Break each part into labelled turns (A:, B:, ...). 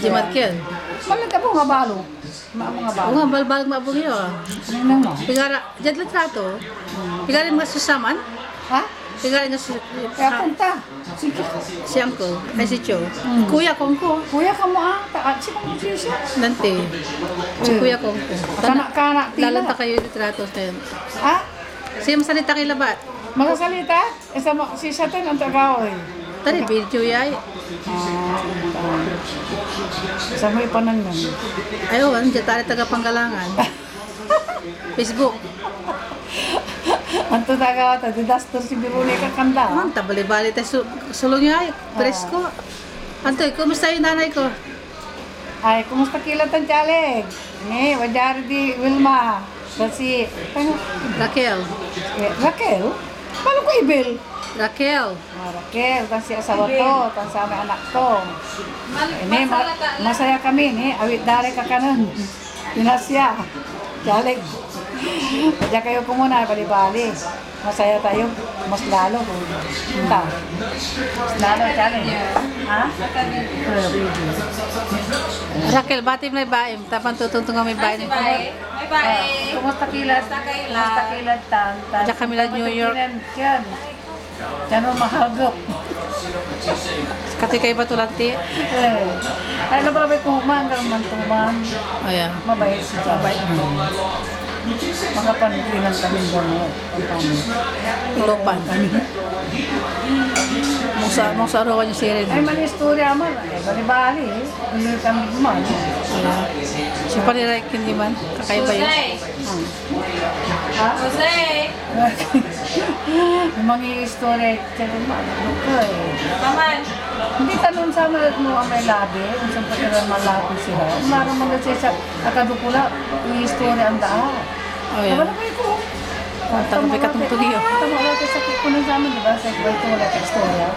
A: Di Markel.
B: Malag ka po nga balo. Mga balo.
A: Nga, balbalag maabong iyo.
B: Ano mo?
A: Pigara, dyan lang trato. Pigara nga susaman.
B: Ha?
A: Pigara nga
B: Kaya punta. Sige.
A: si Uncle, ay si Cho. Kuya kong ko.
B: Kuya ka mo ah. Sino mo siya?
A: Nante. Si Kuya kong ko.
B: Kanak-kanak tila.
A: Lalanta kayo yung trato kayo.
B: Ha?
A: Siya masalita kay labat.
B: Magasalita? Isa mo, si Satan ang tagaw eh.
A: Tari, video yay.
B: Sa may panangan.
A: Ayaw, dyan tayo taga-panggalangan. Facebook.
B: Ang tagaw ito, disaster si Birune kakanda.
A: Ah, tabali-bali tayo sulong yay. Presko. Antoy, kumusta yung nanay ko?
B: Ay, kumusta kilat ang challenge? Ni, wajari di Wilma. Kasi,
A: Raquel.
B: Raquel? Paano ko ibil?
A: Raquel.
B: Raquel, kasi asawa to, tansa may anak to. Ini, masaya kami, ni. Awit dari ka kanan. Pinasya. Challenge. Kaya kayo ko muna, bali-bali. Masaya tayo, mas lalo. Punta. Mas lalo, challenge. Ha?
A: Raquel, batim na ibaim. Tapang tutungtong may baim.
B: Kumusta kilad? Kumusta kilad tan?
A: Diyan kami lang New York.
B: Diyan. Diyan mo mahagap.
A: Kati kayo ba tulati?
B: Ay, ano ba kuman? Kaman tuman.
A: Ayan.
B: Mabait si Diyan. Mabait mo. Mga panikilan kami gano'n.
A: Ilopan. Mong sa arawan yung sirin.
B: Ay, mali istorya man. Ay, bali-bali. Hindi kami guman.
A: Ayan. Si Paniray hindi man. Kakaiba yun.
B: Ha?
C: Jose!
B: Yung mga istorya, tiyan man. Ano ka eh.
C: Paman!
B: Hindi tanong sa mga mo ang may labi, kung saan patiran malabi sila. Marang mga siya sa akadukula, yung istorya ang daan.
A: Ayan.
B: Diba na kayo ko?
A: Tama pa katungtong iyo.
B: Tama wala kayo sa kikunan sa amin, diba? Sa iba ito wala kayo istorya.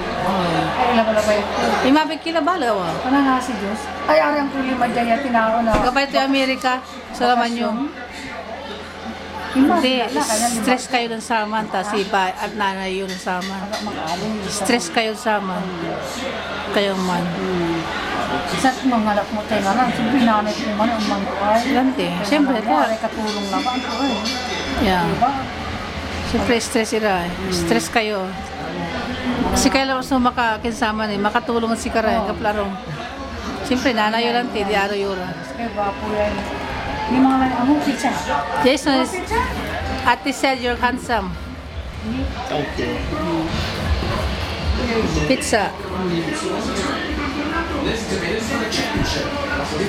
B: Ay, ilan wala kayo.
A: Imabig kila balaw.
B: Ano nga si Diyos? Ay, ari ang kuli madya tinao na.
A: Gabay ito yung Amerika. Salaman yung. Hindi, stress kayo ng saman. Tas iba at nanay yun ng saman. Stress kayo sa saman. Kayong man.
B: Sa mga anak mo tayo nga, siyempre nanay ko man ang man ko ay.
A: Ganti. Siyempre,
B: Ay, katulong naman ko ay.
A: yeah.
B: Diba?
A: Siyempre, stress sila. Stress kayo. Kasi kayo lang gusto makakinsama makatulong si Karay, kaplarong. Siyempre, nanay yun lang, di araw yun.
B: Kaya bapo yan. May mga lang, among pizza.
A: Jason is,
B: Pizza?
A: Ate said you're handsome. Pizza.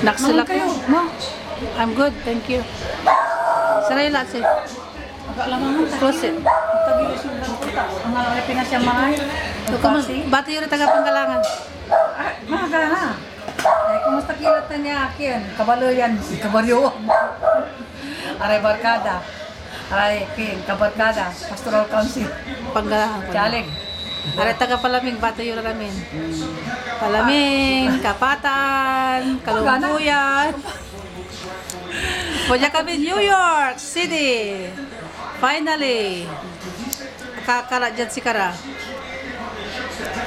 A: Naksulak.
B: kayo, no?
A: I'm good, thank you. Saray lahat siya.
B: Agak lamang mo.
A: Close it.
B: Tagilis yung nagpunta. Ang alam pinasyamahay.
A: Bati yun ang taga-panggalangan.
B: Maga ha. Ay, kumusta kilatan niya akin? Kabalo yan. Kabaryo. Aray barkada. Aray king. Kabarkada. Pastoral Council.
A: Panggalangan.
B: Chaling.
A: Aray taga-palaming, bati yun namin. Palaming, Kapatan, Kalungkuyan. Punya kami New York City. Finally. Kakala dyan si Kara.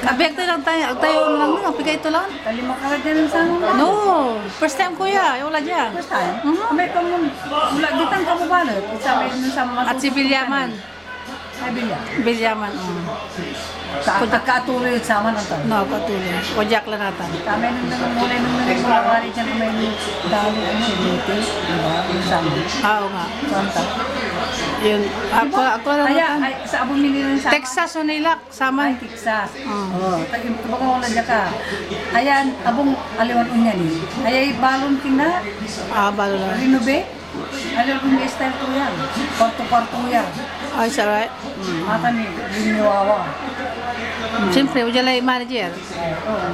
A: Abiyag lang tayo. Tayo lang nun. Pigay ito lang.
B: Kalima ka dyan sa mga.
A: No. First time kuya. Wala dyan.
B: First time? May kamo. Wala ditang kamo ba na? Sabi nun sa mga.
A: At si Bilyaman.
B: Ay, Bilya.
A: Bilyaman.
B: Katuloy sa aman ang tao.
A: No, patuloy. Wajak lang natin.
B: Kami nung nangungulit nung nangungulit dyan na may dali ano, beauty. Diba? Yung sa amin.
A: Oo nga.
B: Santa.
A: Yun. Ako lang
B: Kaya,
A: natin.
B: ay, sa abong nililang sa
A: Texas, Unilak.
B: Ay,
A: Saman.
B: Texas.
A: Oo.
B: Oh. Baka wala dyan ka. Ayan, abong aliwan unyan eh. Ayay, balon tina,
A: Balo lang.
B: rinube. Aliwan unyan style to yan. Kwarto-kwarto yan.
A: Ay, it's alright.
B: Mata ni, rinyawawa.
A: Siyempre, wala lang yung manager.
B: Oo.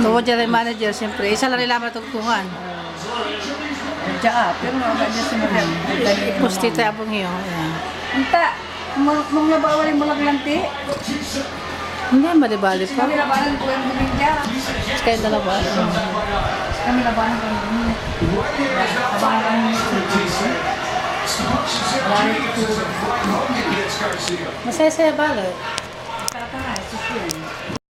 A: No, wala lang yung manager, siyempre. Isa lang nila matugtungan.
B: Diyan, pero agad niya sinunod.
A: Pusti tayo abong iyo. Ayan.
B: Anta, mga bawalin mo lang lanti.
A: Hindi, bali-bali pa.
B: Kami labanan ko yung bumingya.
A: Kaya dalawa.
B: Kami labanan ko yung bumingya. Labanan ko yung bumingya.
A: Masaya-saya balo.